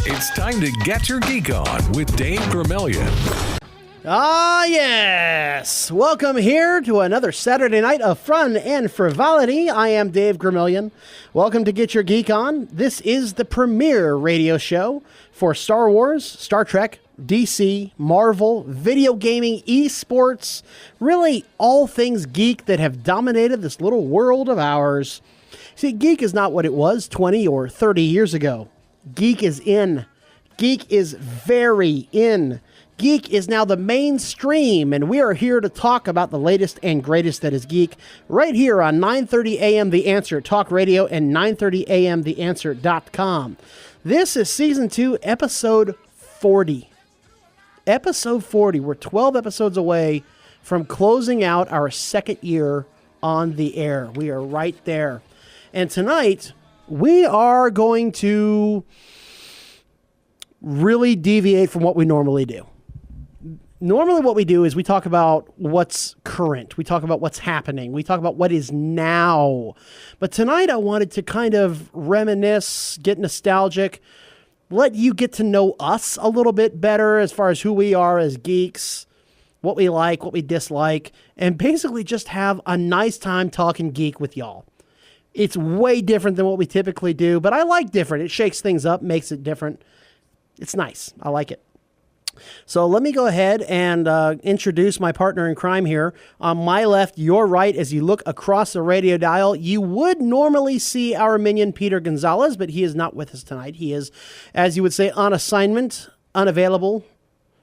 It's time to Get Your Geek On with Dave Vermillion. Ah, yes. Welcome here to another Saturday night of fun and frivolity. I am Dave Vermillion. Welcome to Get Your Geek On. This is the premier radio show for Star Wars, Star Trek, DC, Marvel, video gaming, esports, really all things geek that have dominated this little world of ours. See, geek is not what it was 20 or 30 years ago. Geek is in. Geek is very in. Geek is now the mainstream, and we are here to talk about the latest and greatest that is geek right here on 9:30 a.m. The Answer Talk Radio and 9:30 a.m. TheAnswer.com. This is Season 2, Episode 40. Episode 40. We're 12 episodes away from closing out our second year on the air. We are right there. And tonight, we are going to really deviate from what we normally do. Normally what we do is we talk about what's current. We talk about what's happening. We talk about what is now. But tonight I wanted to kind of reminisce, get nostalgic, let you get to know us a little bit better as far as who we are as geeks, what we like, what we dislike, and basically just have a nice time talking geek with y'all. It's way different than what we typically do, but I like different. It shakes things up, makes it different. It's nice. I like it. So let me go ahead and introduce my partner in crime here. On my left, your right, as you look across the radio dial, you would normally see our minion, Peter Gonzalez, but he is not with us tonight. He is, as you would say, on assignment, unavailable,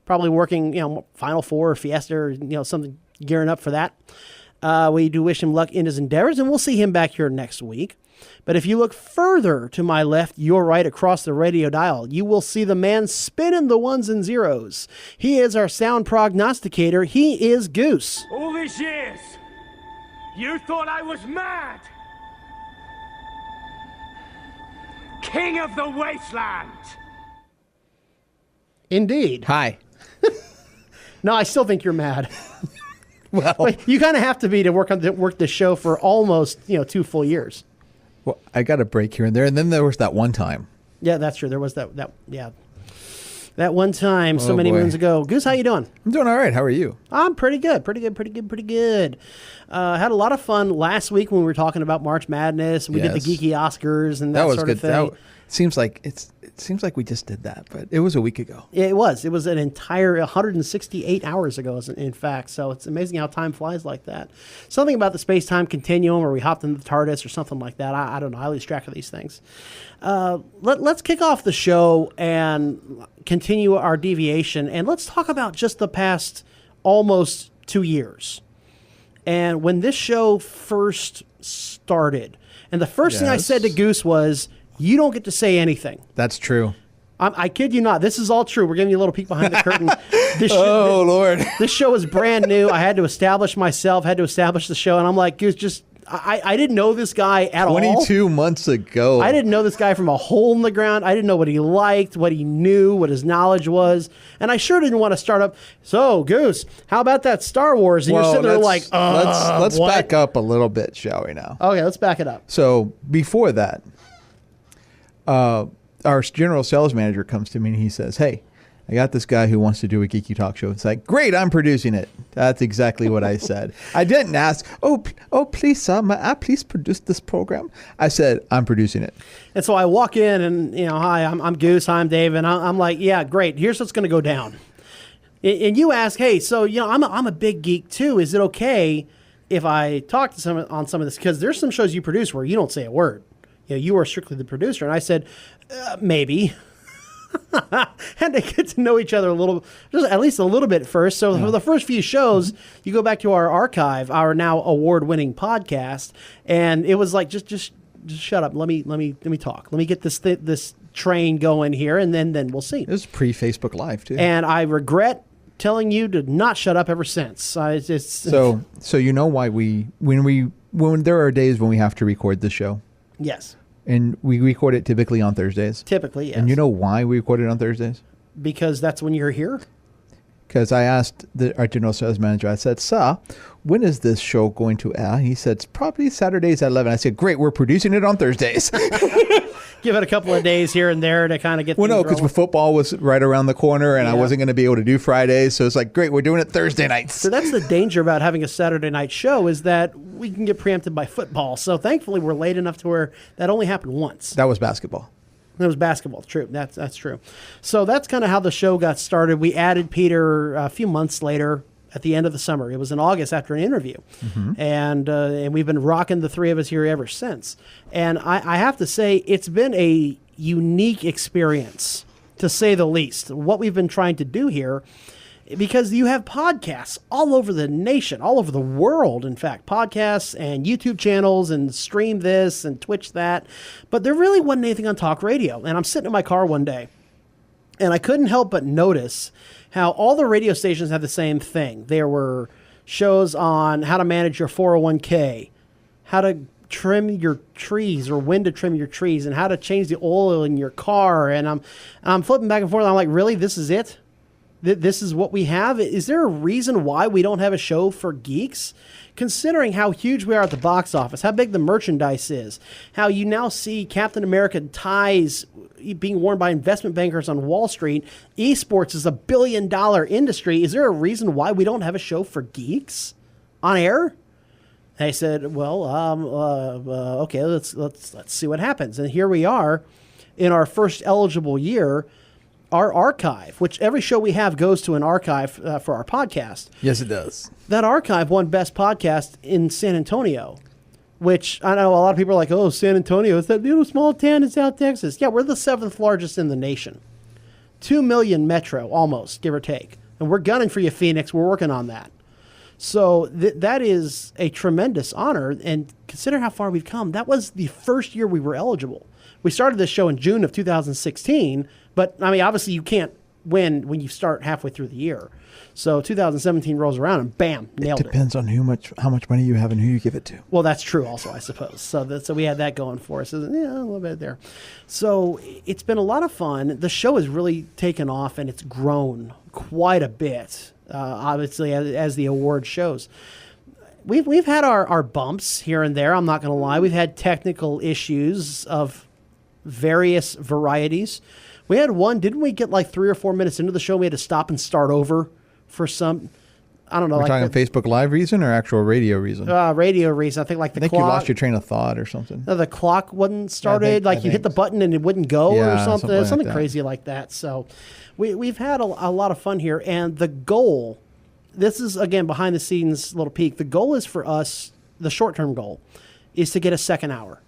probably working, Final Four or Fiesta or, something, gearing up for that. We do wish him luck in his endeavors, and we'll see him back here next week. But if you look further to my left, your right, across the radio dial, you will see the man spinning the ones and zeros. He is our sound prognosticator. He is Goose. All these years, you thought I was mad. King of the Wasteland. Indeed. Hi. No, I still think you're mad. Well, you kind of have to be to work the show for almost 2 full years. Well, I got a break here and there, and then there was that one time. Yeah, that's true. There was that that one time so many moons ago. Goose, how you doing? I'm doing all right. How are you? I'm pretty good. Had a lot of fun last week when we were talking about March Madness. We did the geeky Oscars and that was sort good. of thing. It seems like we just did that, but it was a week ago. It was an entire 168 hours ago, in fact. So it's amazing how time flies like that. Something about the space-time continuum, or we hopped into the TARDIS or something like that. I don't know. I lose track of these things. Let's kick off the show and continue our deviation, and let's talk about just the past almost 2 years. And when this show first started, and the first thing I said to Goose was, you don't get to say anything. That's true. I kid you not. This is all true. We're giving you a little peek behind the curtain. Lord. This show is brand new. I had to establish myself, had to establish the show. And I'm like, Goose, I didn't know this guy at all. 22 months ago. I didn't know this guy from a hole in the ground. I didn't know what he liked, what he knew, what his knowledge was. And I sure didn't want to start up. So, Goose, how about that Star Wars? And you're sitting there like, let's what? back up a little bit, shall we now? Okay, let's back it up. So before that, our general sales manager comes to me and he says, "Hey, I got this guy who wants to do a geeky talk show." It's like, "Great, I'm producing it." That's exactly what I said. I didn't ask, oh, please, sir, may I please produce this program? I said, "I'm producing it." And so I walk in and, hi, I'm Goose, hi, I'm Dave. And I'm like, yeah, great. Here's what's going to go down. And you ask, hey, so, I'm a big geek too. Is it okay if I talk to on some of this? Because there's some shows you produce where you don't say a word. You are strictly the producer. And I said, maybe. And they get to know each other just at least a little bit first. So for the first few shows, you go back to our archive, our now award-winning podcast, and it was like, just shut up. Let me talk. Let me get this train going here, and then we'll see. It was pre-Facebook Live too. And I regret telling you to not shut up ever since. So you know why when there are days when we have to record the show. Yes. And we record it typically on Thursdays. Typically, yes. And you know why we record it on Thursdays? Because that's when you're here? Because I asked our general sales manager, I said, "Sir, when is this show going to air?" He said, "It's probably Saturdays at 11. I said, "Great, we're producing it on Thursdays." give it a couple of days here and there to kind of get. Well, things no, because rolling. football was right around the corner, and I Yeah. wasn't going to be able to do Fridays, so it's like, great, we're doing it Thursday nights. So that's the danger about having a Saturday night show is that we can get preempted by football. So thankfully, we're late enough to where that only happened once. That was basketball. It was basketball. True. That's true. So that's kind of how the show got started. We added Peter a few months later at the end of the summer. It was in August after an interview. And we've been rocking the three of us here ever since. And I have to say, it's been a unique experience, to say the least, what we've been trying to do here. Because you have podcasts all over the nation, all over the world, in fact, podcasts and YouTube channels and Stream this and Twitch that. But there really wasn't anything on talk radio. And I'm sitting in my car one day, and I couldn't help but notice how all the radio stations had the same thing. There were shows on how to manage your 401k, how to trim your trees or when to trim your trees, and how to change the oil in your car. And I'm flipping back and forth. I'm like, really? This is it? This is what we have? Is there a reason why we don't have a show for geeks? Considering how huge we are at the box office, how big the merchandise is, how you now see Captain America ties being worn by investment bankers on Wall Street, esports is $1 billion industry. Is there a reason why we don't have a show for geeks on air? They said, well, okay, let's see what happens. And here we are in our first eligible year. Our archive, which every show we have goes to an archive for our podcast. Yes, it does. That archive won Best Podcast in San Antonio, which I know a lot of people are like, oh, San Antonio, it's that little small town in South Texas. Yeah, we're the 7th largest in the nation. 2 million metro, almost, give or take. And we're gunning for you, Phoenix. We're working on that. So that is a tremendous honor. And consider how far we've come. That was the first year we were eligible. We started this show in June of 2016, but I mean, obviously you can't win when you start halfway through the year. So 2017 rolls around and bam, nailed it. Depends on how much money you have and who you give it to. Well, that's true also, I suppose. So we had that going for us. Yeah, a little bit there. So it's been a lot of fun. The show has really taken off and it's grown quite a bit, obviously, as the award shows. We've had our bumps here and there, I'm not going to lie. We've had technical issues of various varieties. We had one, didn't we get like 3 or 4 minutes into the show, we had to stop and start over for some, I don't know. We're talking Facebook Live reason or actual radio reason? Radio reason. I think like the clock. You lost your train of thought or something. No, the clock wasn't started. I think you hit the button and it wouldn't go or something. Something like crazy like that. So we've had a lot of fun here. And the goal, this is, again, behind the scenes little peek. The goal is for us, the short-term goal, is to get a second hour.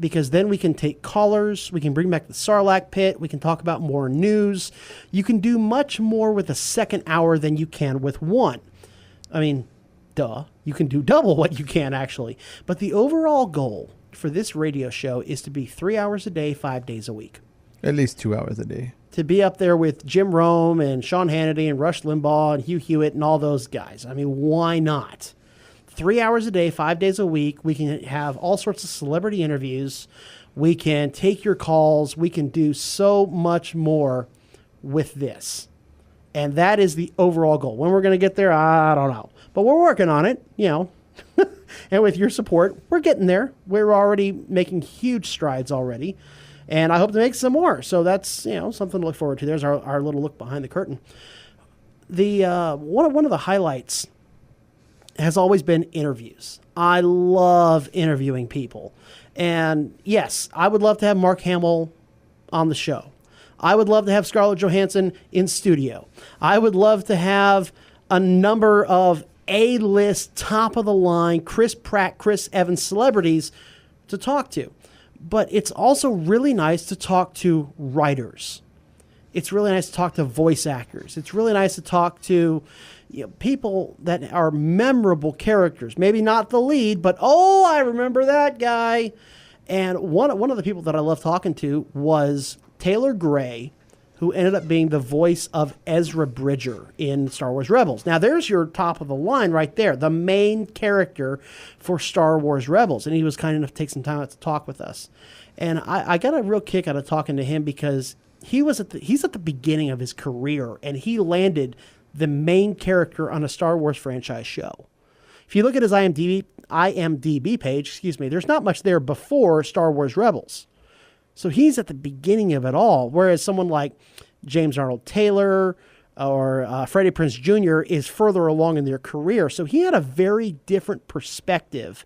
Because then we can take callers, we can bring back the Sarlacc pit, we can talk about more news. You can do much more with a second hour than you can with one. I mean, duh. You can do double what you can, actually. But the overall goal for this radio show is to be 3 hours a day, 5 days a week. At least 2 hours a day. To be up there with Jim Rome and Sean Hannity and Rush Limbaugh and Hugh Hewitt and all those guys. I mean, why not? 3 hours a day, 5 days a week. We can have all sorts of celebrity interviews. We can take your calls. We can do so much more with this. And that is the overall goal. When we're going to get there, I don't know. But we're working on it, you know. And with your support, we're getting there. We're already making huge strides already. And I hope to make some more. So that's, you know, something to look forward to. There's our little look behind the curtain. The one of the highlights has always been interviews. I love interviewing people. And yes, I would love to have Mark Hamill on the show. I would love to have Scarlett Johansson in studio. I would love to have a number of A-list, top-of-the-line, Chris Pratt, Chris Evans celebrities to talk to. But it's also really nice to talk to writers. It's really nice to talk to voice actors. It's really nice to talk to people that are memorable characters. Maybe not the lead, but, oh, I remember that guy. And one of the people that I love talking to was Taylor Gray, who ended up being the voice of Ezra Bridger in Star Wars Rebels. Now, there's your top of the line right there, the main character for Star Wars Rebels. And he was kind enough to take some time out to talk with us. And I got a real kick out of talking to him because he's at the beginning of his career, and he landed the main character on a Star Wars franchise show. If you look at his IMDb page, there's not much there before Star Wars Rebels. So he's at the beginning of it all, whereas someone like James Arnold Taylor or Freddie Prinze Jr. is further along in their career. So he had a very different perspective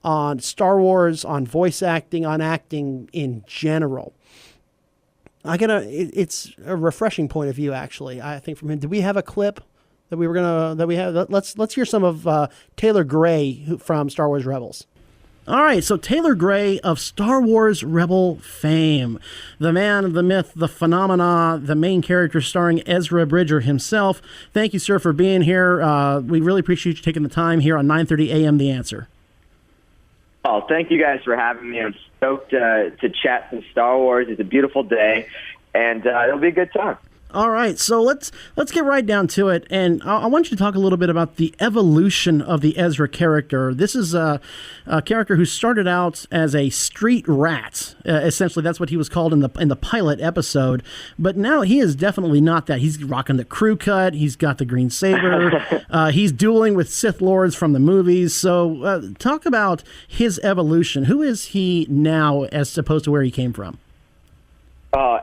on Star Wars, on voice acting, on acting in general. It's a refreshing point of view, actually, I think, from him. Did we have a clip that we have? Let's hear some of Taylor Gray from Star Wars Rebels. All right, so Taylor Gray of Star Wars Rebel fame, the man, the myth, the phenomena, the main character starring Ezra Bridger himself. Thank you, sir, for being here. We really appreciate you taking the time here on 9:30 a.m. The Answer. Oh, thank you guys for having me. I'm stoked to chat some Star Wars. It's a beautiful day, and it'll be a good time. All right, so let's get right down to it, and I want you to talk a little bit about the evolution of the Ezra character. This is a character who started out as a street rat. Essentially, that's what he was called in the pilot episode. But now he is definitely not that. He's rocking the crew cut. He's got the green saber. He's dueling with Sith Lords from the movies. So talk about his evolution. Who is he now as opposed to where he came from?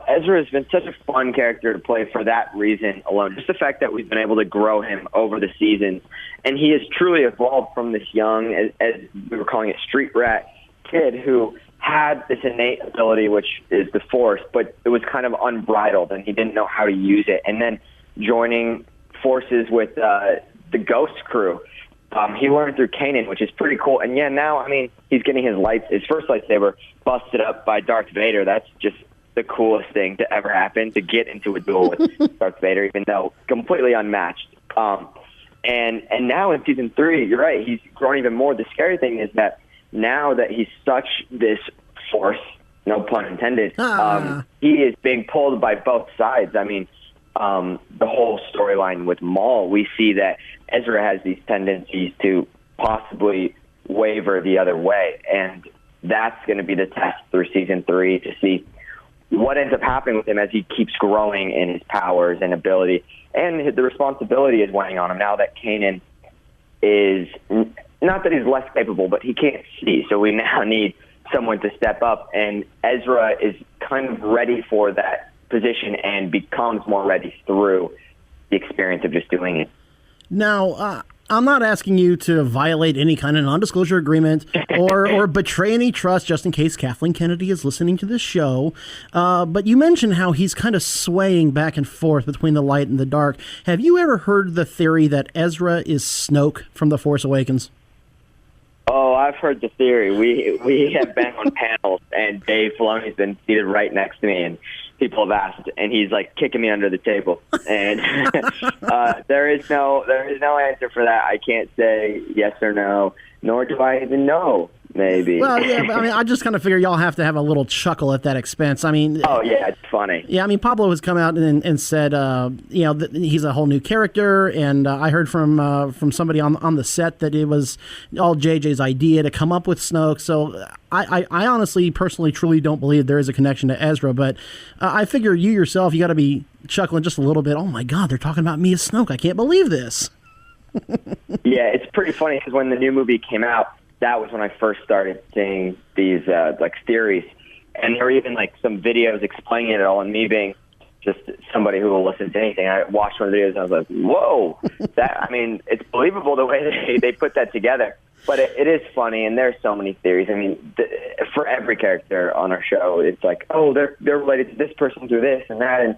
Ezra has been such a fun character to play for that reason alone. Just the fact that we've been able to grow him over the seasons. And he has truly evolved from this young, as we were calling it, street rat kid who had this innate ability, which is the Force, but it was kind of unbridled and he didn't know how to use it. And then joining forces with the Ghost crew, he learned through Kanan, which is pretty cool. And yeah, now, I mean, he's getting his first lightsaber busted up by Darth Vader. That's just the coolest thing to ever happen, to get into a duel with Darth Vader, even though completely unmatched. And now in season 3, you're right, he's grown even more. The scary thing is that now that he's such this Force, no pun intended, he is being pulled by both sides. I mean, the whole storyline with Maul, we see that Ezra has these tendencies to possibly waver the other way, and that's going to be the test through season 3 to see what ends up happening with him as he keeps growing in his powers and ability. And the responsibility is weighing on him now that Kanan is, not that he's less capable, but he can't see. So we now need someone to step up. And Ezra is kind of ready for that position and becomes more ready through the experience of just doing it. Now, I'm not asking you to violate any kind of non-disclosure agreement or betray any trust just in case Kathleen Kennedy is listening to this show. But you mentioned how he's kind of swaying back and forth between the light and the dark. Have you ever heard the theory that Ezra is Snoke from The Force Awakens? Oh, I've heard the theory. We have been on panels, and Dave Filoni's been seated right next to me, and people have asked, and he's like kicking me under the table. And there is no answer for that. I can't say yes or no, nor do I even know. Maybe. Well, yeah, but I mean, I just kind of figure y'all have to have a little chuckle at that expense. I mean, oh yeah, it's funny. Yeah, I mean, Pablo has come out and said, he's a whole new character, and I heard from somebody on the set that it was all JJ's idea to come up with Snoke. So I honestly, personally, truly don't believe there is a connection to Ezra, but I figure you yourself, you got to be chuckling just a little bit. Oh my God, they're talking about me as Snoke. I can't believe this. Yeah, it's pretty funny because when the new movie came out, that was when I first started seeing these theories, and there were even like some videos explaining it all. And me being just somebody who will listen to anything, I watched one of the videos and I was like, "Whoa, it's believable the way they put that together." But it is funny, and there's so many theories. I mean, for every character on our show, it's like, oh, they're related to this person through this and that, and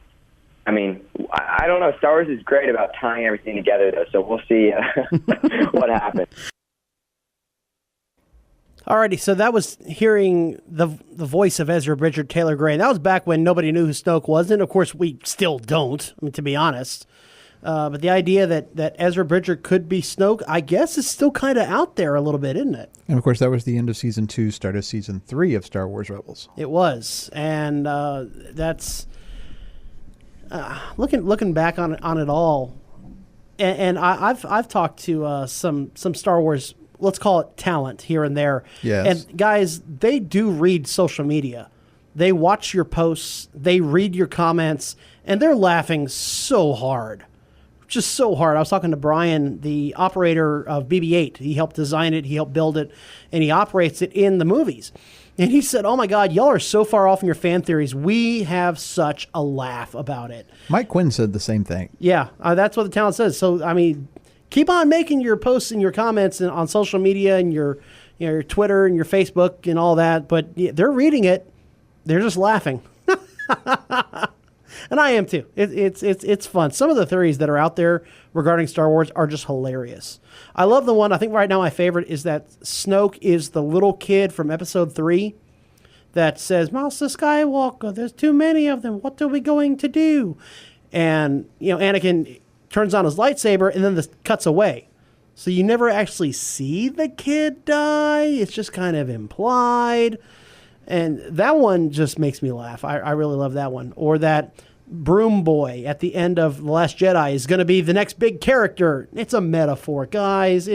I mean, I don't know. Star Wars is great about tying everything together, though. So we'll see what happens. Alrighty, so that was hearing the voice of Ezra Bridger, Taylor Gray. And that was back when nobody knew who Snoke was, and of course we still don't, I mean, to be honest. But the idea that Ezra Bridger could be Snoke, I guess, is still kind of out there a little bit, isn't it? And of course, that was the end of season 2, start of season 3 of Star Wars Rebels. It was, and that's looking back on it all. And I've talked to some Star Wars, let's call it talent here and there. Yes. And guys, they do read social media. They watch your posts, they read your comments, and they're laughing so hard. Just so hard. I was talking to Brian, the operator of BB-8. He helped design it, he helped build it, and he operates it in the movies. And he said, "Oh my God, y'all are so far off in your fan theories. We have such a laugh about it." Mike Quinn said the same thing. Yeah, that's what the talent says. So, I mean, keep on making your posts and your comments on social media and your Twitter and your Facebook and all that. But they're reading it. They're just laughing. And I am too. It's fun. Some of the theories that are out there regarding Star Wars are just hilarious. I love the one, I think right now my favorite is that Snoke is the little kid from episode 3 that says, "Master Skywalker, there's too many of them. What are we going to do?" And, Anakin turns on his lightsaber and then this cuts away. So you never actually see the kid die. It's just kind of implied. And that one just makes me laugh. I really love that one. Or that broom boy at the end of The Last Jedi is going to be the next big character. It's a metaphor, guys.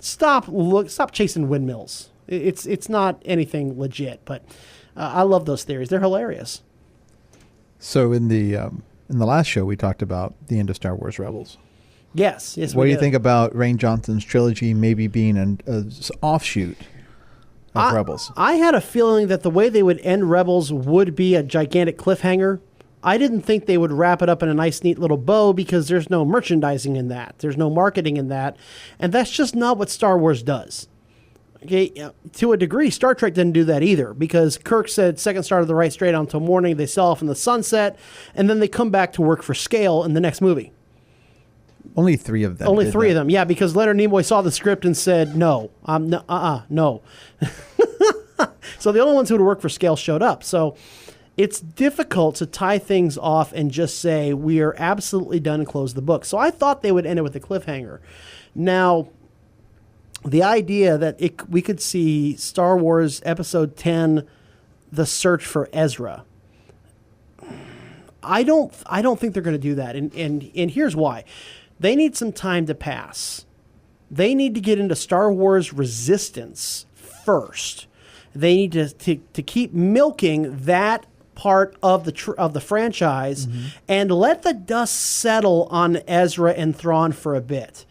Stop chasing windmills. It's not anything legit, but I love those theories. They're hilarious. So in the last show, we talked about the end of Star Wars Rebels. Yes. What do you think about Rian Johnson's trilogy maybe being an offshoot of Rebels? I had a feeling that the way they would end Rebels would be a gigantic cliffhanger. I didn't think they would wrap it up in a nice, neat little bow because there's no merchandising in that. There's no marketing in that. And that's just not what Star Wars does. Okay, to a degree, Star Trek didn't do that either because Kirk said second star to the right straight on until morning. They sail off in the sunset, and then they come back to work for scale in the next movie. Only 3 of them. Only 3 of them, yeah, because Leonard Nimoy saw the script and said, no. No. So the only ones who would work for scale showed up. So it's difficult to tie things off and just say, we are absolutely done and close the book. So I thought they would end it with a cliffhanger. Now, the idea that we could see Star Wars Episode 10, The Search for Ezra, I don't think they're going to do that. And here's why. They need some time to pass. They need to get into Star Wars Resistance first. They need to keep milking that part of the franchise and let the dust settle on Ezra and Thrawn for a bit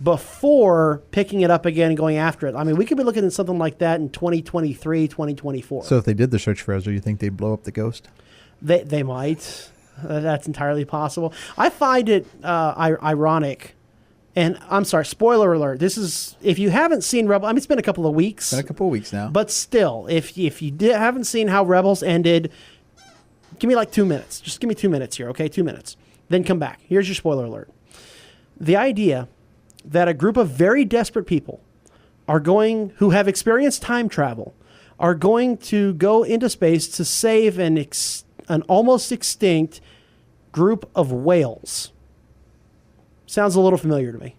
before picking it up again and going after it. I mean, we could be looking at something like that in 2023, 2024. So if they did the search for Ezra, you think they'd blow up the Ghost? They might. That's entirely possible. I find it ironic. And I'm sorry, spoiler alert. This is, if you haven't seen Rebels, I mean, it's been a couple of weeks. Been a couple of weeks now. But still, if you haven't seen how Rebels ended, give me like 2 minutes. Just give me 2 minutes here, okay? 2 minutes. Then come back. Here's your spoiler alert. The idea that a group of very desperate people who have experienced time travel, are going to go into space to save an almost extinct group of whales. Sounds a little familiar to me.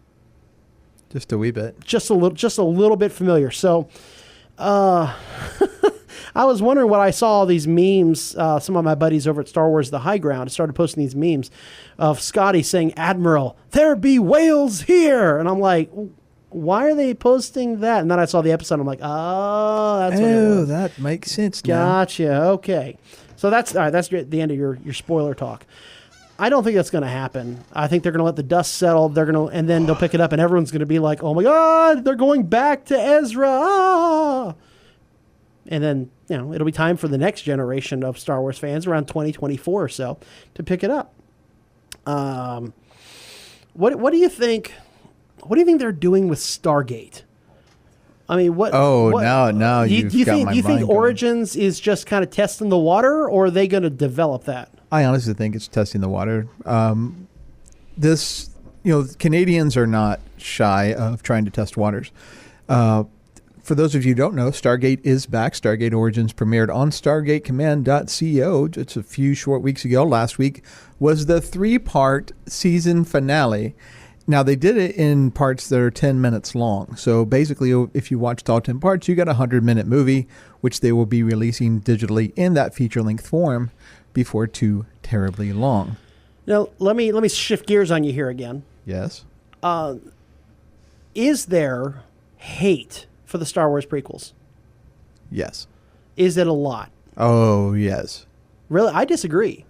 Just a wee bit. Just a little bit familiar. So, I was wondering when I saw all these memes. Some of my buddies over at Star Wars: The High Ground started posting these memes of Scotty saying, "Admiral, there be whales here," and I'm like, why are they posting that? And then I saw the episode. I'm like, oh, that's what it was. That makes sense now. Gotcha. Okay. So that's all right. That's the end of your spoiler talk. I don't think that's going to happen. I think they're going to let the dust settle. And then they'll pick it up, and everyone's going to be like, "Oh my God, they're going back to Ezra!" Ah! And then it'll be time for the next generation of Star Wars fans around 2024 or so to pick it up. What do you think? What do you think they're doing with Stargate? I mean, what? Now do you got my think mind going. Origins is just kind of testing the water, or are they going to develop that? I honestly think it's testing the water. Canadians are not shy of trying to test waters. For those of you who don't know, Stargate is back. Stargate Origins premiered on StargateCommand.co just a few short weeks ago. Last week was the 3-part season finale. Now, they did it in parts that are 10 minutes long. So basically, if you watched all 10 parts, you got a 100-minute movie, which they will be releasing digitally in that feature-length form before too terribly long. Now, let me shift gears on you here again. Yes. Is there hate for the Star Wars prequels? Yes. Is it a lot? Oh, yes. Really? I disagree.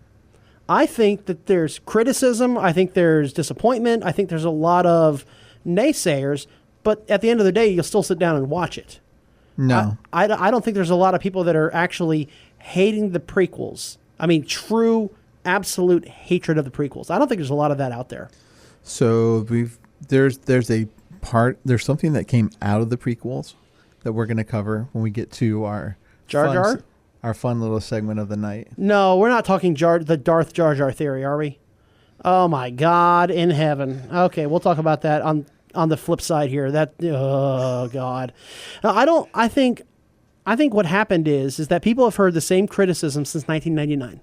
I think that there's criticism. I think there's disappointment. I think there's a lot of naysayers. But at the end of the day, you'll still sit down and watch it. No. I don't think there's a lot of people that are actually hating the prequels. I mean, true, absolute hatred of the prequels. I don't think there's a lot of that out there. So there's something that came out of the prequels that we're going to cover when we get to our Jar Jar? Our fun little segment of the night. No, we're not talking the Darth Jar Jar theory, are we? Oh my God in heaven. Okay, we'll talk about that on the flip side here. Oh God. Now, I think what happened is that people have heard the same criticism since 1999.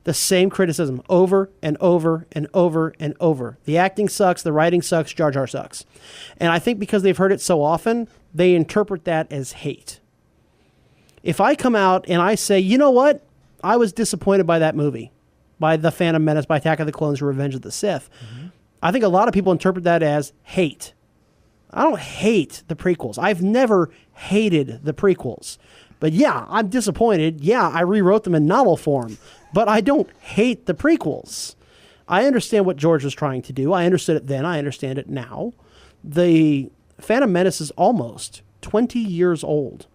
The same criticism over and over and over and over. The acting sucks, the writing sucks, Jar Jar sucks. And I think because they've heard it so often, they interpret that as hate. If I come out and I say, you know what? I was disappointed by that movie, by The Phantom Menace, by Attack of the Clones, or Revenge of the Sith. Mm-hmm. I think a lot of people interpret that as hate. I don't hate the prequels. I've never hated the prequels. But yeah, I'm disappointed. Yeah, I rewrote them in novel form. But I don't hate the prequels. I understand what George was trying to do. I understood it then. I understand it now. The Phantom Menace is almost 20 years old.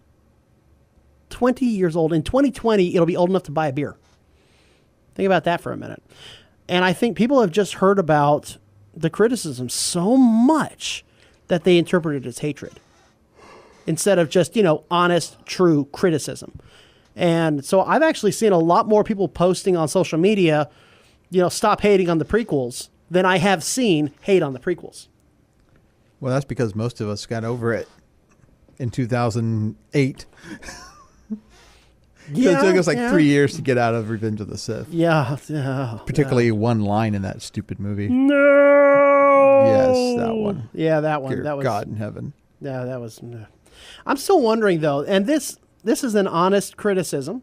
20 years old. In 2020, it'll be old enough to buy a beer. Think about that for a minute. And I think people have just heard about the criticism so much that they interpret it as hatred instead of just, honest, true criticism. And so I've actually seen a lot more people posting on social media, stop hating on the prequels than I have seen hate on the prequels. Well, that's because most of us got over it in 2008. Yeah, it took us 3 years to get out of Revenge of the Sith. Yeah. Particularly one line in that stupid movie. No. Yes, that one. Yeah, that one. Dear that was God in heaven. Yeah, that was. I'm still wondering though, and this is an honest criticism,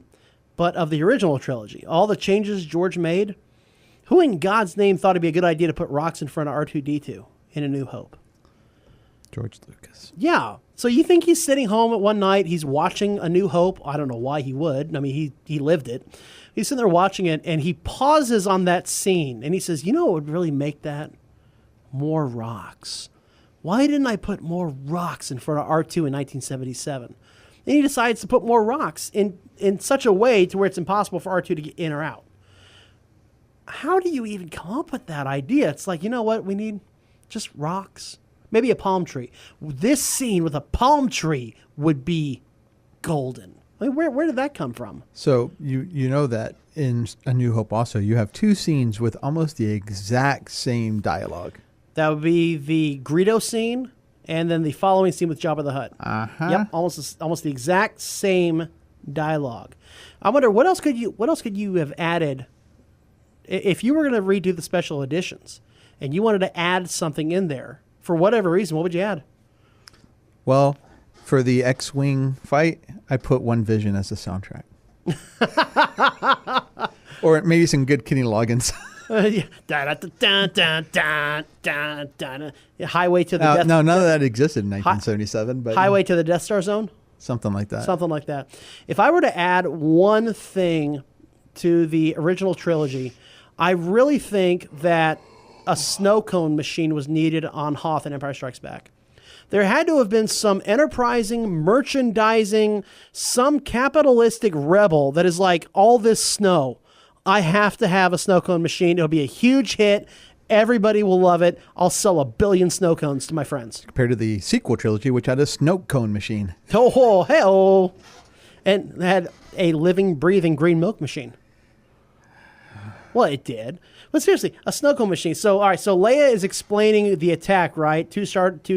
but of the original trilogy, all the changes George made, who in God's name thought it'd be a good idea to put rocks in front of R2-D2 in A New Hope? George Lucas. Yeah. So you think he's sitting home at one night, he's watching A New Hope. I don't know why he would. I mean, he lived it. He's sitting there watching it, and he pauses on that scene, and he says, what would really make that? More rocks. Why didn't I put more rocks in front of R2 in 1977? And he decides to put more rocks in such a way to where it's impossible for R2 to get in or out. How do you even come up with that idea? It's like, you know what? We need just rocks. Maybe a palm tree. This scene with a palm tree would be golden. I mean, where did that come from? So you know that in A New Hope also, you have two scenes with almost the exact same dialogue. That would be the Greedo scene and then the following scene with Jabba the Hutt. Uh-huh. Yep, almost the exact same dialogue. I wonder what else could you have added if you were going to redo the special editions and you wanted to add something in there for whatever reason. What would you add? Well, for the X-Wing fight, I put One Vision as the soundtrack. Or maybe some good Kenny Loggins. Highway to the Death. No, none of that existed in 1977. But Highway to the Death Star Zone. Something like that. Something like that. If I were to add one thing to the original trilogy, I really think that a snow cone machine was needed on Hoth and Empire Strikes Back. There had to have been some enterprising, merchandising, some capitalistic rebel that is like, all this snow, I have to have a snow cone machine. It'll be a huge hit. Everybody will love it. I'll sell 1 billion snow cones to my friends. Compared to the sequel trilogy, which had a snow cone machine. Oh, hey-oh. And had a living, breathing green milk machine. Well, it did. But seriously, a snow cone machine. So, all right, so Leia is explaining the attack, right? Two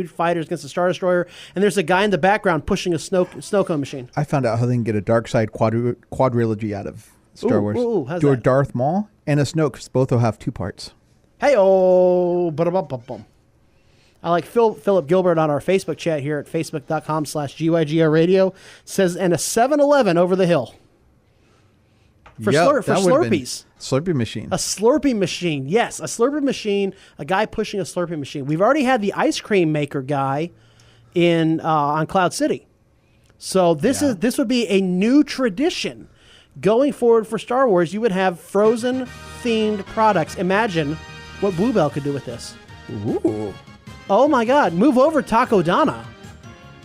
fighters against a Star Destroyer, and there's a guy in the background pushing a snow cone machine. I found out how they can get a dark side quadrilogy out of Star Wars. How's Do a that? Darth Maul and a Snoke, because both will have 2 parts. Hey-oh. Ba-da-bum-bum-bum. I like Philip Gilbert on our Facebook chat here at facebook.com/GYGO radio says, and a 7-Eleven over the hill. For Slurpees. Slurpee machine. A Slurpee machine. Yes, a Slurpee machine, a guy pushing a Slurpee machine. We've already had the ice cream maker guy on Cloud City. So this would be a new tradition. Going forward for Star Wars, you would have frozen themed products. Imagine what Bluebell could do with this. Ooh. Oh my God, move over Taco Donna.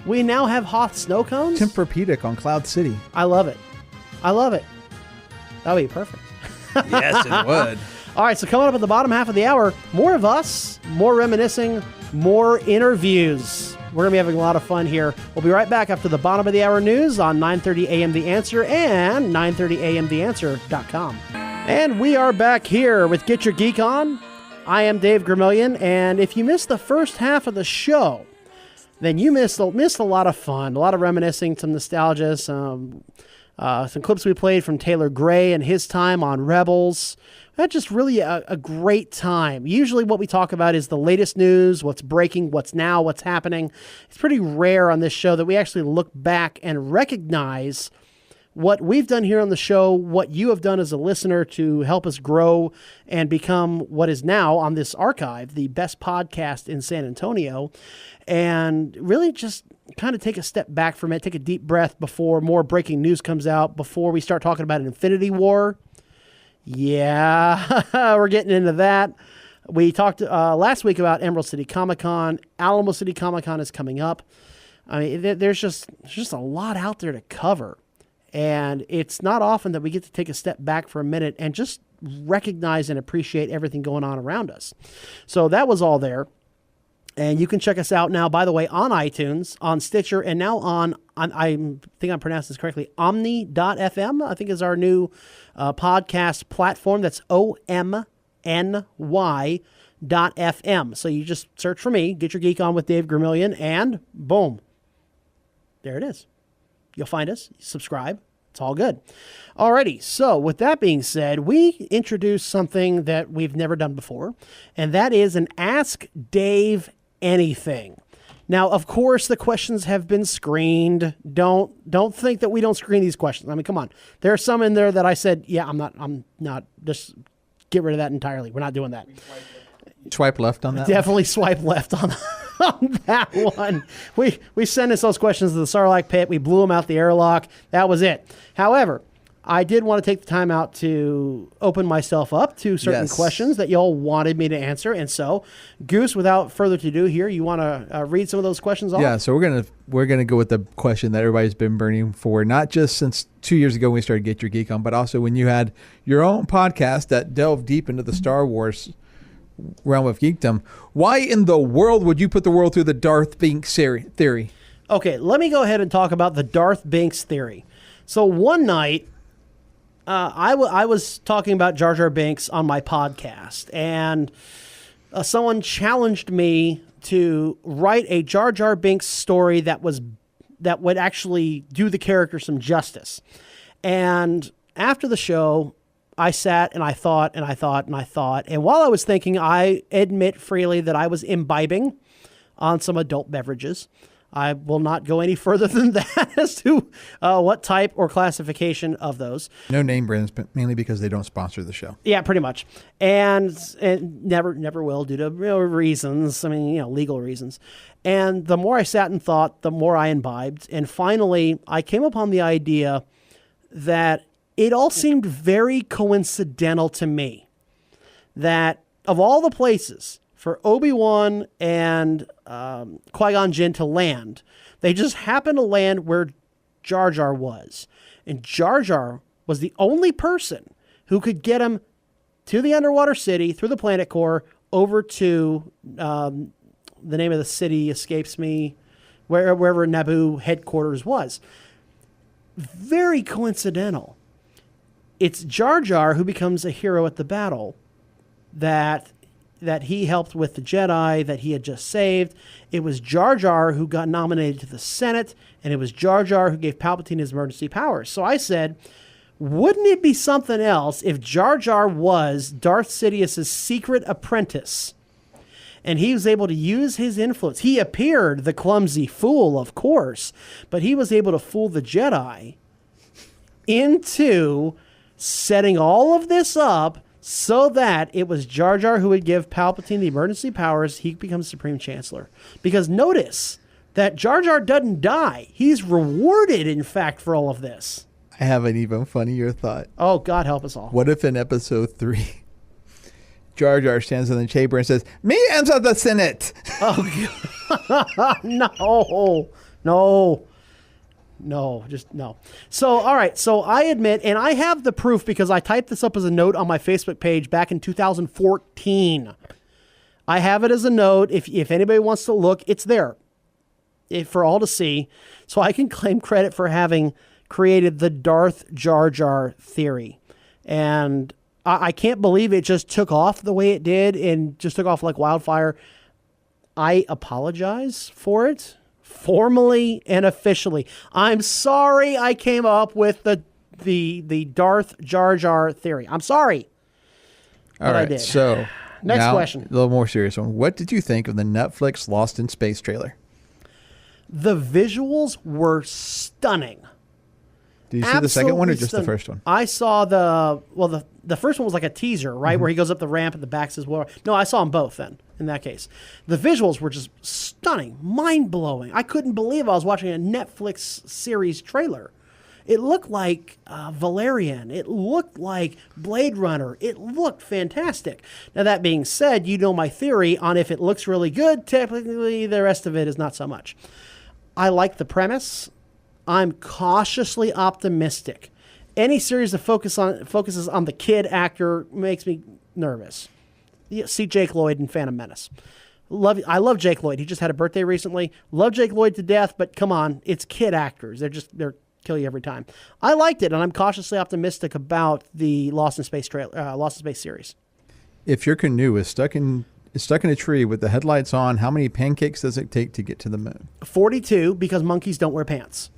We now have Hoth snow cones. Tempur-Pedic on Cloud City. I love it. I love it. That would be perfect. Yes, it would. All right, so coming up at the bottom half of the hour, more of us, more reminiscing, more interviews. We're going to be having a lot of fun here. We'll be right back after the bottom of the hour news on 9:30 a.m. The Answer and 930amtheanswer.com. And we are back here with Get Your Geek On. I am Dave Gramillion, and if you missed the first half of the show, then you missed a lot of fun, a lot of reminiscing, some nostalgia, some clips we played from Taylor Gray and his time on Rebels. That's just really a great time. Usually what we talk about is the latest news, what's breaking, what's now, what's happening. It's pretty rare on this show that we actually look back and recognize what we've done here on the show, what you have done as a listener to help us grow and become what is now on this archive, the best podcast in San Antonio, and really just kind of take a step back from it, take a deep breath before more breaking news comes out, before we start talking about Infinity War. Yeah, we're getting into that. We talked last week about Emerald City Comic Con. Alamo City Comic Con is coming up. I mean, there's just a lot out there to cover. And it's not often that we get to take a step back for a minute and just recognize and appreciate everything going on around us. So that was all there. And you can check us out now, by the way, on iTunes, on Stitcher, and now on I think I'm pronouncing this correctly, Omny.fm, I think is our new podcast platform. That's OMNY.FM. So you just search for me, Get Your Geek On with Dave Gramillion, and boom, there it is. You'll find us, subscribe. It's all good. Alrighty, so with that being said, we introduced something that we've never done before, and that is an Ask Dave Anything. Now, of course, the questions have been screened. Don't think that we don't screen these questions. I mean, come on. There are some in there that I said, yeah, I'm not, just get rid of that entirely. We're not doing that. Swipe left on that? Definitely swipe left on that one. We sent us those questions to the Sarlacc pit. We blew them out the airlock. That was it. However, I did want to take the time out to open myself up to certain questions that y'all wanted me to answer. And so, Goose, without further ado here, you want to read some of those questions off? Yeah, so we're gonna go with the question that everybody's been burning for, not just since 2 years ago when we started Get Your Geek On, but also when you had your own podcast that delved deep into the Star Wars realm of geekdom. Why in the world would you put the world through the Darth Binks theory? Okay, let me go ahead and talk about the Darth Binks theory. So one night, I was talking about Jar Jar Binks on my podcast, and someone challenged me to write a Jar Jar Binks story that would actually do the character some justice. And after the show, I sat and I thought and I thought and I thought. And while I was thinking, I admit freely that I was imbibing on some adult beverages. I will not go any further than that as to what type or classification of those. No name brands, but mainly because they don't sponsor the show. Yeah, pretty much. And never will due to reasons. I mean, legal reasons. And the more I sat and thought, the more I imbibed. And finally, I came upon the idea that it all seemed very coincidental to me that of all the places for Obi-Wan and Qui-Gon Jinn to land, they just happened to land where Jar Jar was. And Jar Jar was the only person who could get him to the underwater city, through the planet core, over to the name of the city escapes me, wherever Naboo headquarters was. Very coincidental. It's Jar Jar who becomes a hero at the battle that he helped with the Jedi that he had just saved. It was Jar Jar who got nominated to the Senate, and it was Jar Jar who gave Palpatine his emergency powers. So I said, wouldn't it be something else if Jar Jar was Darth Sidious's secret apprentice, and he was able to use his influence? He appeared the clumsy fool, of course, but he was able to fool the Jedi into setting all of this up so that it was Jar Jar who would give Palpatine the emergency powers. He becomes Supreme Chancellor. Because notice that Jar Jar doesn't die. He's rewarded, in fact, for all of this. I have an even funnier thought. Oh, God help us all. What if in episode 3, Jar Jar stands in the chamber and says, "Me enter the Senate"? Oh, God. No. Just no. So, all right. So I admit, and I have the proof because I typed this up as a note on my Facebook page back in 2014. I have it as a note. If anybody wants to look, it's there for all to see. So I can claim credit for having created the Darth Jar Jar theory. And I can't believe it just took off the way it did and just took off like wildfire. I apologize for it. Formally and officially. I'm sorry I came up with the Darth Jar Jar theory. I'm sorry. All right, I did. so Next now, question. A little more serious one. What did you think of the Netflix Lost in Space trailer? The visuals were stunning. Did you see the second one or just stunning. the first one? I saw the first one was like a teaser, right? Where he goes up the ramp and the back says, well, no, I saw them both then, in that case. The visuals were just stunning, mind-blowing. I couldn't believe I was watching a Netflix series trailer. It looked like Valerian. It looked like Blade Runner. It looked fantastic. Now, that being said, you know my theory on if it looks really good, typically the rest of it is not so much. I like the premise. I'm cautiously optimistic. Any series that focuses on the kid actor makes me nervous. See Jake Lloyd in Phantom Menace. I love Jake Lloyd. He just had a birthday recently. Love Jake Lloyd to death, but come on, it's kid actors. They're kill you every time. I liked it, and I'm cautiously optimistic about the Lost in Space series. If your canoe is stuck in a tree with the headlights on, how many pancakes does it take to get to the moon? 42, because monkeys don't wear pants.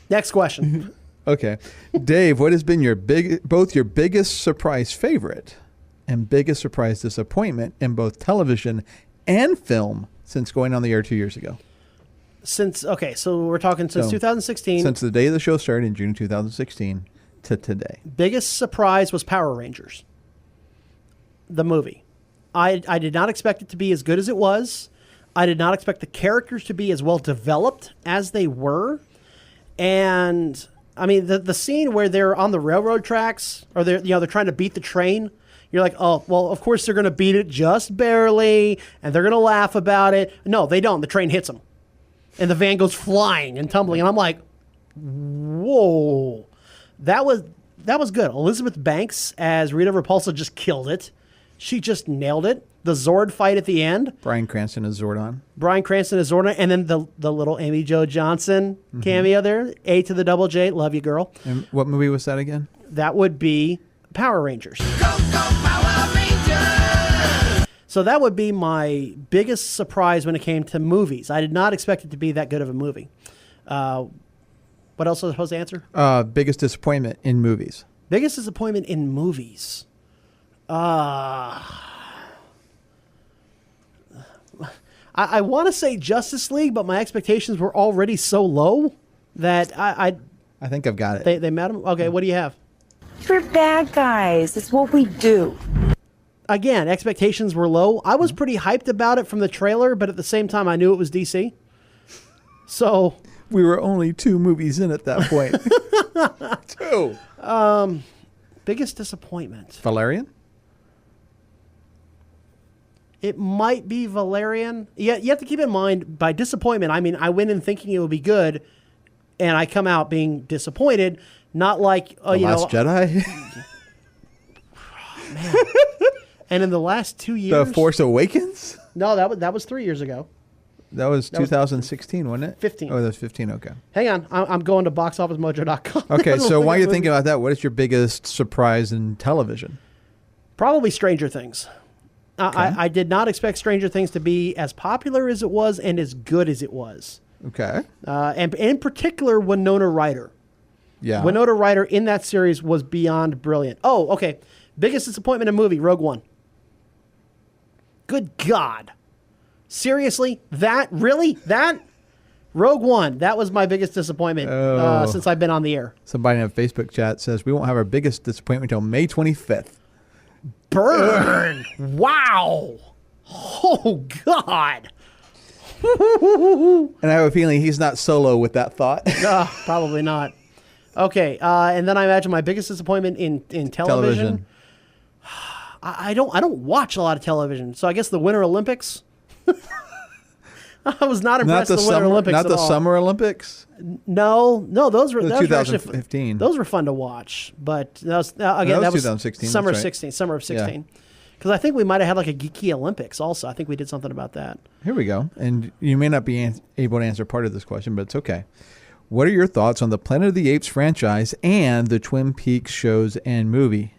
Next question. Okay. Dave, what has been both your biggest surprise favorite and biggest surprise disappointment in both television and film since going on the air 2 years ago? So we're talking since 2016. Since the day the show started in June 2016 to today. Biggest surprise was Power Rangers, the movie. I did not expect it to be as good as it was. I did not expect the characters to be as well developed as they were. And I mean, the scene where they're on the railroad tracks, or they're trying to beat the train. You're like, oh, well, of course they're going to beat it just barely, and they're going to laugh about it. No, they don't. The train hits them, and the van goes flying and tumbling. And I'm like, whoa, that was good. Elizabeth Banks as Rita Repulsa just killed it. She just nailed it. The Zord fight at the end. Bryan Cranston is Zordon. And then the little Amy Jo Johnson cameo there. A to the double J. Love you, girl. And what movie was that again? That would be Power Rangers. Go, Power Rangers! So that would be my biggest surprise when it came to movies. I did not expect it to be that good of a movie. What else was I supposed to answer? Biggest disappointment in movies. Biggest disappointment in movies. I want to say Justice League, but my expectations were already so low that I think I've got it. They met him? Okay, what do you have? We're bad guys. It's what we do. Again, expectations were low. I was pretty hyped about it from the trailer, but at the same time, I knew it was DC. So we were only 2 movies in at that point. 2. Biggest disappointment. Valerian? It might be Valerian. Yeah, you have to keep in mind, by disappointment, I mean, I went in thinking it would be good, and I come out being disappointed. Not like, The Last Jedi? Man. And in the last 2 years... The Force Awakens? No, that was 3 years ago. That was 2016, wasn't it? 15. Oh, that was 15, okay. Hang on, I'm going to boxofficemojo.com. Okay, so while you're thinking about that, what is your biggest surprise in television? Probably Stranger Things. Okay. I did not expect Stranger Things to be as popular as it was and as good as it was. Okay. And in particular, Winona Ryder. Yeah. Winona Ryder in that series was beyond brilliant. Oh, okay. Biggest disappointment in a movie, Rogue One. Good God. Seriously? That? Rogue One. That was my biggest disappointment since I've been on the air. Somebody in a Facebook chat says we won't have our biggest disappointment until May 25th. Burn! Wow! Oh, God! And I have a feeling he's not solo with that thought. Probably not. Okay, and then I imagine my biggest disappointment in television. I don't watch a lot of television, so I guess the Winter Olympics. I was not Not impressed the with the Winter summer, Olympics not at the all. Summer Olympics. No, those were The those were actually 2015. those were fun to watch. But that was, again, that that was was 2016, summer that's right. 16, summer of 16. Because I think we might have had like a geeky Olympics also. I think we did something about that. Here we go. And you may not be able to answer part of this question, but it's okay. What are your thoughts on the Planet of the Apes franchise and the Twin Peaks shows and movie?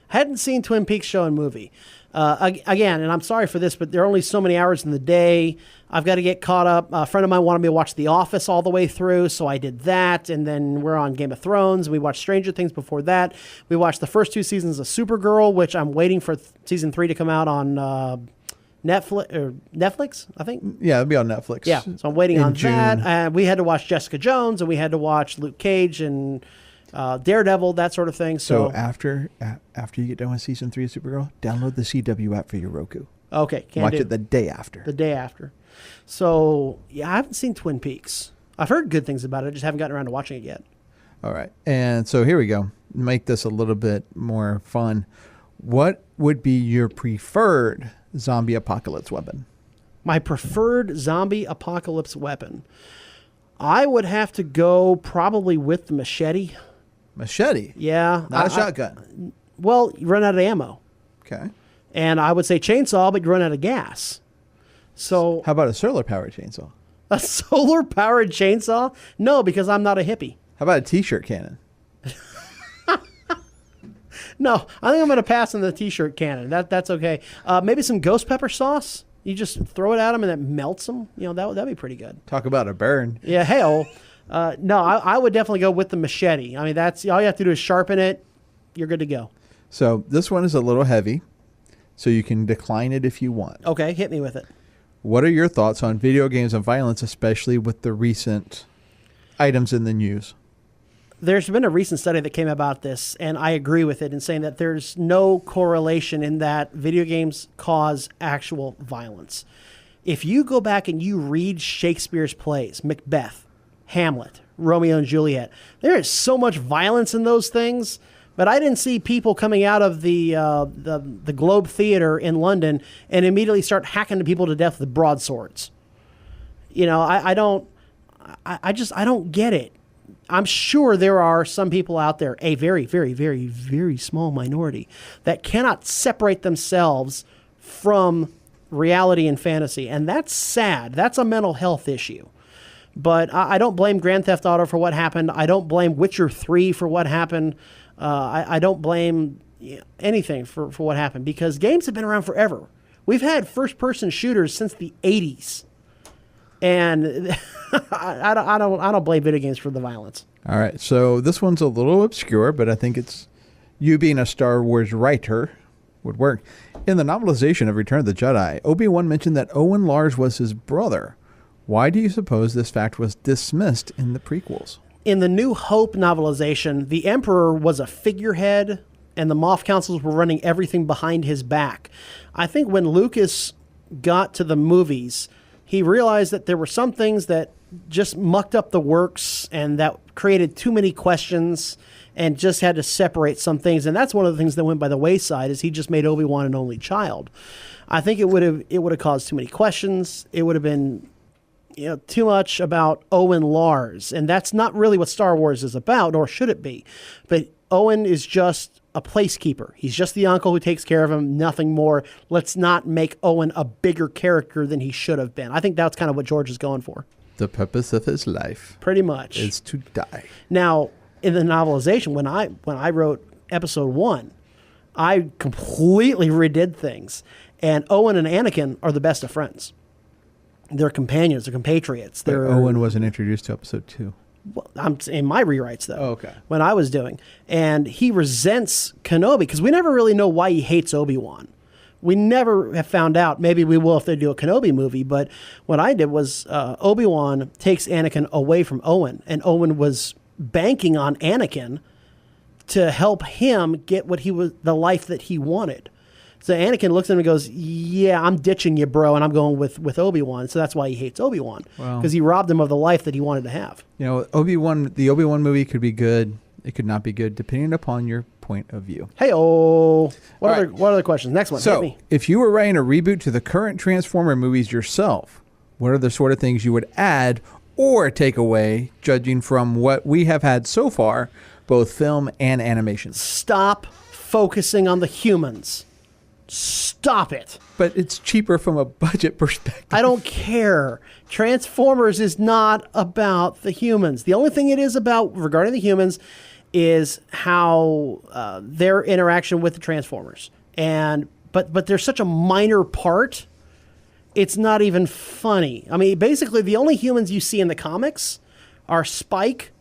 Hadn't seen Twin Peaks show and movie. Again, and I'm sorry for this, but there are only so many hours in the day. I've got to get caught up. A friend of mine wanted me to watch The Office all the way through, so I did that. And then we're on Game of Thrones. We watched Stranger Things before that. We watched the first 2 seasons of Supergirl, which I'm waiting for season 3 to come out on Netflix, I think. Yeah, it'll be on Netflix. Yeah, so I'm waiting in on June. that. We had to watch Jessica Jones, and we had to watch Luke Cage and Daredevil, that sort of thing. So after you get done with season 3 of Supergirl, download the CW app for your Roku. Okay, Watch it the day after. The day after. So, yeah, I haven't seen Twin Peaks. I've heard good things about it. I just haven't gotten around to watching it yet. All right. And so here we go. Make this a little bit more fun. What would be your preferred zombie apocalypse weapon? My preferred zombie apocalypse weapon. I would have to go probably with the machete. Machete? Yeah. Not a shotgun. Well, you run out of ammo. Okay. And I would say chainsaw, but you run out of gas. So How about a solar-powered chainsaw? a solar-powered chainsaw? No, because I'm not a hippie. How about a T-shirt cannon? No, I think I'm going to pass on the T-shirt cannon. That's okay. Maybe some ghost pepper sauce. You just throw it at them and it melts them. You know, that'd be pretty good. Talk about a burn. Yeah, hell. No, I would definitely go with the machete. I mean, that's all you have to do is sharpen it. You're good to go. So this one is a little heavy, so you can decline it if you want. Okay, hit me with it. What are your thoughts on video games and violence, especially with the recent items in the news? There's been a recent study that came about this, and I agree with it in saying that there's no correlation in that video games cause actual violence. If you go back and you read Shakespeare's plays, Macbeth, Hamlet, Romeo and Juliet, there is so much violence in those things, but I didn't see people coming out of the Globe Theatre in London and immediately start hacking people to death with broadswords. You know, I don't get it. I'm sure there are some people out there, a very, very, very, very small minority, that cannot separate themselves from reality and fantasy. And that's sad. That's a mental health issue. But I don't blame Grand Theft Auto for what happened. I don't blame Witcher 3 for what happened. I don't blame anything for what happened, because games have been around forever. We've had first-person shooters since the 80s. And I don't blame video games for the violence. All right, so this one's a little obscure, but I think it's you being a Star Wars writer would work. In the novelization of Return of the Jedi, Obi-Wan mentioned that Owen Lars was his brother. Why do you suppose this fact was dismissed in the prequels? In the New Hope novelization, the Emperor was a figurehead, and the Moff Councils were running everything behind his back. I think when Lucas got to the movies, he realized that there were some things that just mucked up the works and that created too many questions, and just had to separate some things. And that's one of the things that went by the wayside, is he just made Obi-Wan an only child. I think it would have caused too many questions. It would have been too much about Owen Lars, and that's not really what Star Wars is about, nor should it be. But Owen is just a placekeeper. He's just the uncle who takes care of him, nothing more. Let's not make Owen a bigger character than he should have been. I think that's kind of what George is going for. The purpose of his life pretty much is to die. Now, in the novelization, when I wrote episode 1, I completely redid things, and Owen and Anakin are the best of friends. They're companions, they're compatriots. Owen wasn't introduced to episode 2. Well, I'm in my rewrites, though. Oh, okay. When I was doing. And he resents Kenobi, because we never really know why he hates Obi-Wan. We never have found out. Maybe we will if they do a Kenobi movie. But what I did was Obi-Wan takes Anakin away from Owen, and Owen was banking on Anakin to help him get the life that he wanted. So Anakin looks at him and goes, "Yeah, I'm ditching you, bro, and I'm going with Obi-Wan." So that's why he hates Obi-Wan, because he robbed him of the life that he wanted to have. The Obi-Wan movie could be good. It could not be good, depending upon your point of view. Hey-oh. What other questions? Next one. Hit So, me. if you were writing a reboot to the current Transformer movies yourself, what are the sort of things you would add or take away, judging from what we have had so far, both film and animation? Stop focusing on the humans. Stop it. But it's cheaper from a budget perspective. I don't care. Transformers is not about the humans. The only thing it is about regarding the humans is how their interaction with the Transformers. But they're such a minor part, it's not even funny. I mean, basically, the only humans you see in the comics are Spike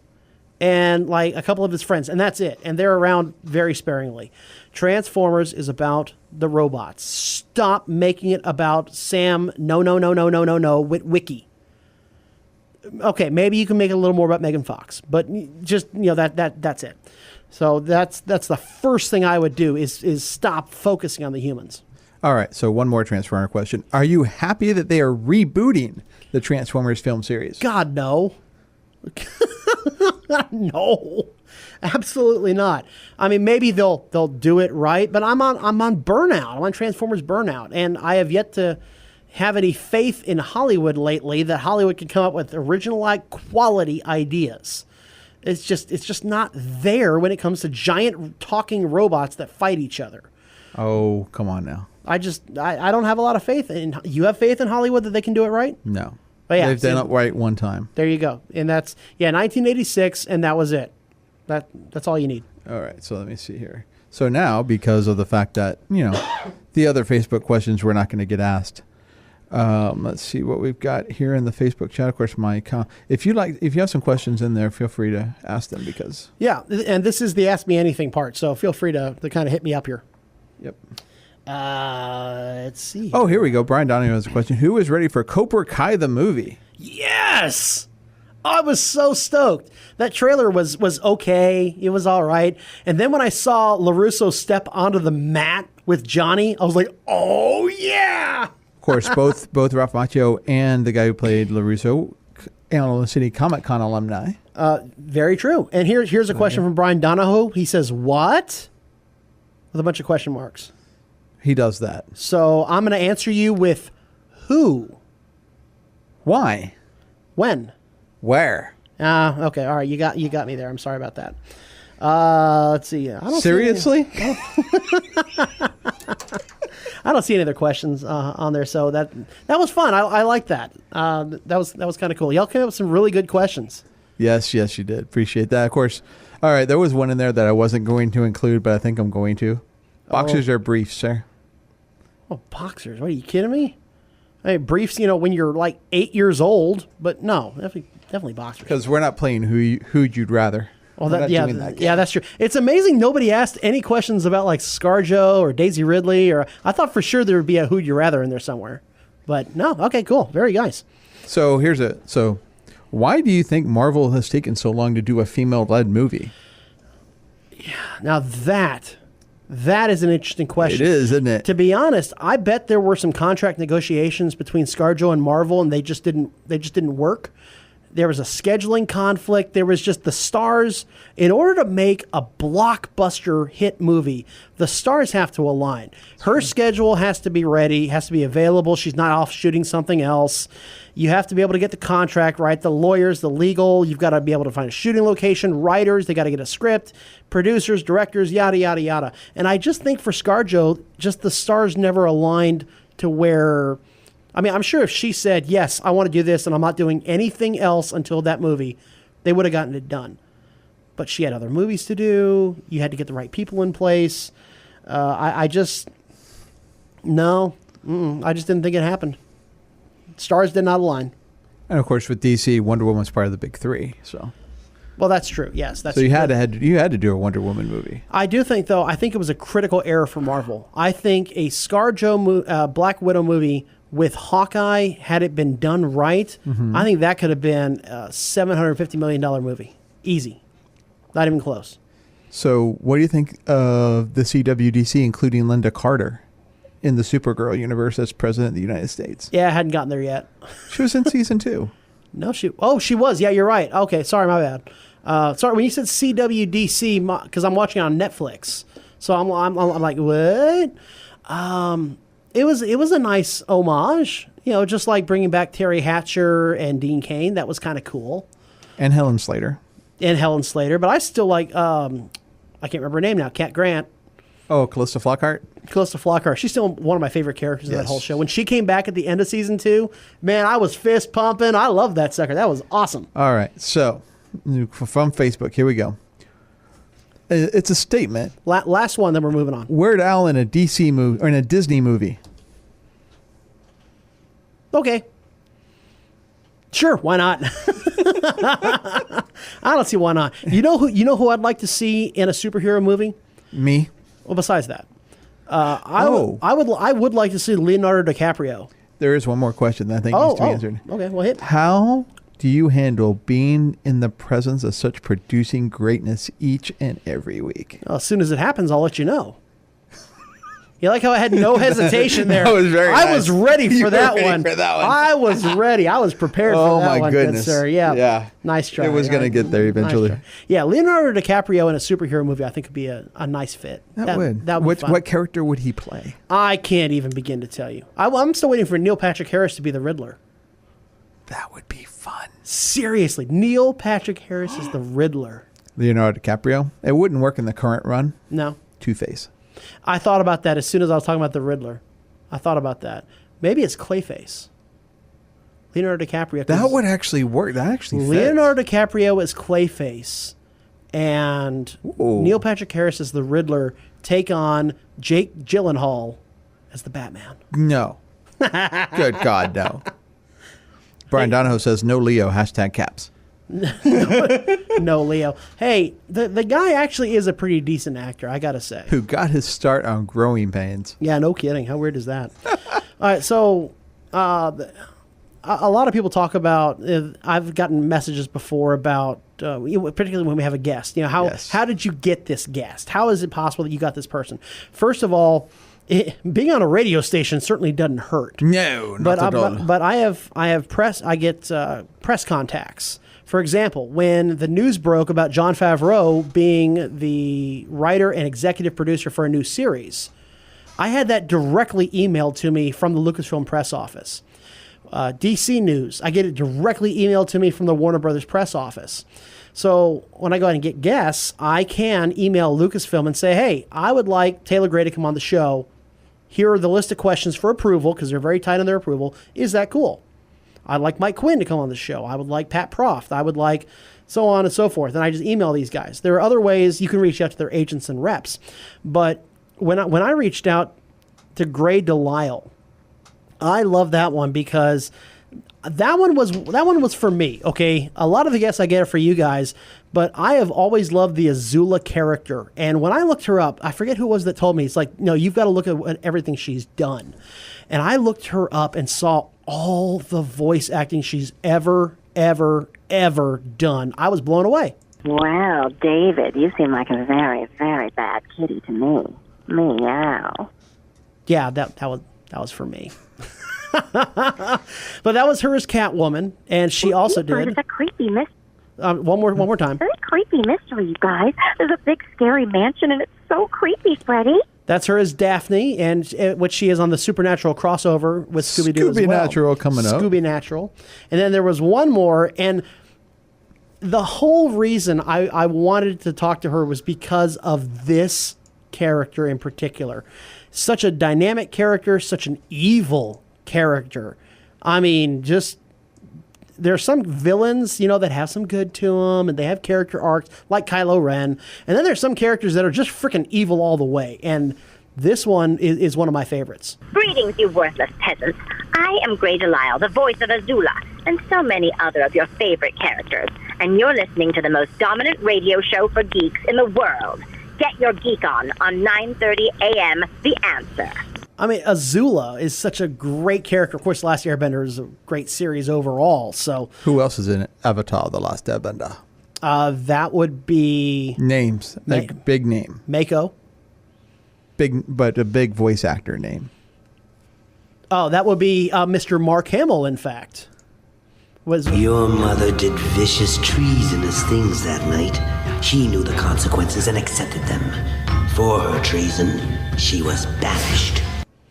and like a couple of his friends, and that's it. And they're around very sparingly. Transformers is about the robots. Stop making it about Sam. No, Wiki. Okay, maybe you can make it a little more about Megan Fox, but just that's it. So that's the first thing I would do is stop focusing on the humans. All right, so one more Transformer question. Are you happy that they are rebooting the Transformers film series? God, no. No, absolutely not. I mean, maybe they'll do it right, but I'm on Burnout. I'm on Transformers Burnout, and I have yet to have any faith in Hollywood lately that Hollywood can come up with original, like, quality ideas. It's just not there when it comes to giant talking robots that fight each other. Oh, come on now. I don't have a lot of faith in. You have faith in Hollywood that they can do it right? No. But yeah, they've done it right one time. There you go. And that's 1986, and that was it. That's all you need. All right, so let me see here. So now, because of the fact that, the other Facebook questions we're not going to get asked, let's see what we've got here in the Facebook chat. Of course, if you have some questions in there, feel free to ask them because. Yeah, and this is the Ask Me Anything part, so feel free to kind of hit me up here. Yep. Let's see. Oh, here we go. Brian Donahue has a question. Who is ready for Cobra Kai the movie? Yes! I was so stoked. That trailer was okay. It was all right. And then when I saw LaRusso step onto the mat with Johnny, I was like, oh, yeah! Of course, both Ralph Macchio and the guy who played LaRusso, Antelope City Comic-Con alumni. Very true. And here's a question from Brian Donahue. He says, what? With a bunch of question marks. He does that. So I'm going to answer you with who? Why? When? Where? Okay. All right. You got me there. I'm sorry about that. Let's see. I don't Seriously? I don't see any other questions on there. So that was fun. I like that. That was kind of cool. Y'all came up with some really good questions. Yes, you did. Appreciate that. Of course. All right. There was one in there that I wasn't going to include, but I think I'm going to. Boxers are briefs, sir. Oh, boxers. What, are you kidding me? I mean, briefs, when you're like 8 years old, but no, definitely boxers. Because we're not playing who'd you'd rather. Well, that's true. It's amazing nobody asked any questions about like ScarJo or Daisy Ridley, or I thought for sure there would be a who'd you rather in there somewhere. But no, okay, cool. Very nice. So why do you think Marvel has taken so long to do a female-led movie? Yeah, now that is an interesting question. It is, isn't it? To be honest, I bet there were some contract negotiations between ScarJo and Marvel, and they just didn't work. There was a scheduling conflict. There was just the stars. In order to make a blockbuster hit movie, the stars have to align. Her schedule has to be ready, has to be available. She's not off shooting something else. You have to be able to get the contract right, the lawyers, the legal. You've got to be able to find a shooting location, writers. They got to get a script, producers, directors, yada, yada, yada. And I just think for ScarJo, just the stars never aligned to where... I mean, I'm sure if she said, yes, I want to do this and I'm not doing anything else until that movie, they would have gotten it done. But she had other movies to do. You had to get the right people in place. I just didn't think it happened. Stars did not align. And of course, with DC, Wonder Woman's part of the big three. So, well, that's true. Yes, that's so you true. had to do a Wonder Woman movie. I do think, though, I think it was a critical error for Marvel. I think a ScarJo Black Widow movie with Hawkeye, had it been done right, I think that could have been a $750 million movie. Easy. Not even close. So what do you think of the CWDC, including Linda Carter, in the Supergirl universe as President of the United States? Yeah, I hadn't gotten there yet. She was in season 2. No, she was. Yeah, you're right. Okay, sorry, my bad. Sorry, when you said CWDC, because I'm watching it on Netflix. So I'm like, what? It was a nice homage. just like bringing back Terry Hatcher and Dean Cain. That was kind of cool. And Helen Slater. But I still like, I can't remember her name now, Cat Grant. Oh, Callista Flockhart? Callista Flockhart. She's still one of my favorite characters in that whole show. When she came back at the end of season 2, man, I was fist pumping. I loved that sucker. That was awesome. All right. So, from Facebook, here we go. It's a statement. Last one, then we're moving on. Weird Al in a DC movie, or in a Disney movie. Okay. Sure, why not? I don't see why not. You know who I'd like to see in a superhero movie? Me? Well, besides that, I would like to see Leonardo DiCaprio. There is one more question that I think needs to be answered. Okay, well, hit. How do you handle being in the presence of such producing greatness each and every week? Well, as soon as it happens, I'll let you know. You like how I had no hesitation there? That was very nice. I was ready for that one. I was ready. I was prepared for that one. Oh, my goodness. Good sir. Yeah. Nice try. It was going to get there eventually. Nice yeah, Leonardo DiCaprio in a superhero movie I think would be a nice fit. That would. That would be fun. What character would he play? I can't even begin to tell you. I'm still waiting for Neil Patrick Harris to be the Riddler. That would be fun. Seriously, Neil Patrick Harris is the Riddler. Leonardo DiCaprio? It wouldn't work in the current run. No. Two-Face. I thought about that as soon as I was talking about the Riddler. I thought about that. Maybe it's Clayface. Leonardo DiCaprio. That would actually work. That actually fits. Leonardo DiCaprio is Clayface. And Ooh. Neil Patrick Harris is the Riddler. Take on Jake Gyllenhaal as the Batman. No. Good God, no. Brian Donahoe says, no Leo, #caps. No, Leo. Hey, the guy actually is a pretty decent actor, I gotta say. Who got his start on Growing Pains. Yeah, no kidding. How weird is that? All right, so a lot of people talk about, I've gotten messages before about, particularly when we have a guest, how did you get this guest? How is it possible that you got this person? First of all, being on a radio station certainly doesn't hurt. No, not at all. But I get press contacts. For example, when the news broke about Jon Favreau being the writer and executive producer for a new series, I had that directly emailed to me from the Lucasfilm press office. DC News, I get it directly emailed to me from the Warner Brothers press office. So when I go ahead and get guests, I can email Lucasfilm and say, hey, I would like Taylor Gray to come on the show. Here are the list of questions for approval, because they're very tight on their approval. Is that cool? I'd like Mike Quinn to come on the show. I would like Pat Proft. I would like so on and so forth. And I just email these guys. There are other ways you can reach out to their agents and reps. But when I reached out to Gray Delisle, I love that one because that one was for me. Okay, a lot of the guests I get are for you guys, but I have always loved the Azula character. And when I looked her up, I forget who it was that told me. It's like, no, you've got to look at everything she's done. And I looked her up and saw all the voice acting she's ever done. I was blown away. Well, David, you seem like a very, very bad kitty to me. Meow. Yeah, that was for me. But that was her as Catwoman, and she also did. It's a creepy mystery. One more time. Very creepy mystery, you guys. There's a big scary mansion, and it's so creepy, Freddy. That's her as Daphne, and which she is on the Supernatural crossover with Scooby-Doo as well. Scooby-Natural coming up. Scooby-Natural. And then there was one more, and the whole reason I wanted to talk to her was because of this character in particular. Such a dynamic character, such an evil character. I mean, just there are some villains, that have some good to them, and they have character arcs, like Kylo Ren. And then there's some characters that are just freaking evil all the way. And this one is one of my favorites. Greetings, you worthless peasants. I am Gray Delisle, the voice of Azula, and so many other of your favorite characters. And you're listening to the most dominant radio show for geeks in the world. Get Your Geek On 9:30 a.m. The Answer. I mean, Azula is such a great character. Of course, Last Airbender is a great series overall. So, who else is in it? Avatar: The Last Airbender. That would be names. Like big name. Mako. Big, but a big voice actor name. Oh, that would be Mr. Mark Hamill. In fact, Your mother did vicious treasonous things that night. She knew the consequences and accepted them. For her treason, she was banished.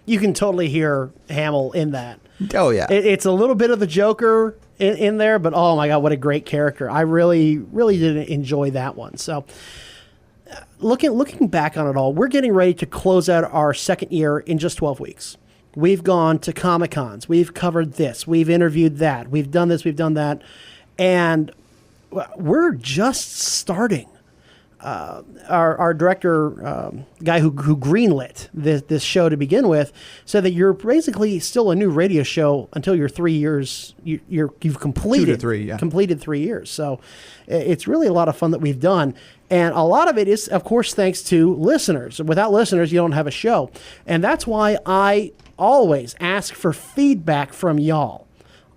You can totally hear Hamill in that. Oh, yeah. It's a little bit of the Joker in there, but oh my God, what a great character. I really, really did enjoy that one. So looking back on it all, we're getting ready to close out our second year in just 12 weeks. We've gone to Comic-Cons. We've covered this. We've interviewed that. We've done this. We've done that. And we're just starting. Our director, guy who greenlit this show to begin with, said that you're basically still a new radio show until you're 3 years. You've completed 2 to 3, yeah. completed 3 years. So it's really a lot of fun that we've done, and a lot of it is, of course, thanks to listeners. Without listeners, you don't have a show, and that's why I always ask for feedback from y'all.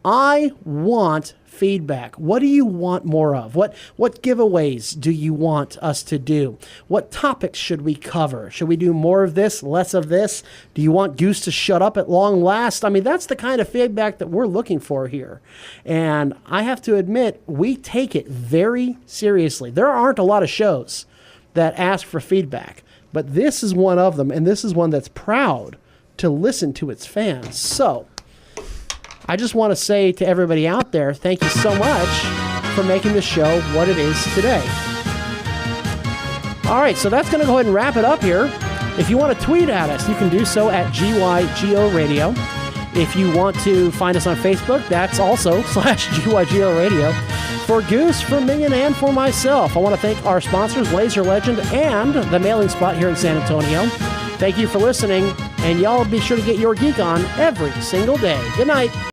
I want feedback. What do you want more of? What giveaways do you want us to do? What topics should we cover? Should we do more of this, less of this? Do you want Goose to shut up at long last? I mean, that's the kind of feedback that we're looking for here. And I have to admit, we take it very seriously. There aren't a lot of shows that ask for feedback, but this is one of them, and this is one that's proud to listen to its fans. So I just want to say to everybody out there, thank you so much for making the show what it is today. All right, so that's going to go ahead and wrap it up here. If you want to tweet at us, you can do so at GYGO Radio. If you want to find us on Facebook, that's also /GYGO Radio. For Goose, for Minion, and for myself, I want to thank our sponsors, Laser Legend and The Mailing Spot here in San Antonio. Thank you for listening, and y'all be sure to get your geek on every single day. Good night.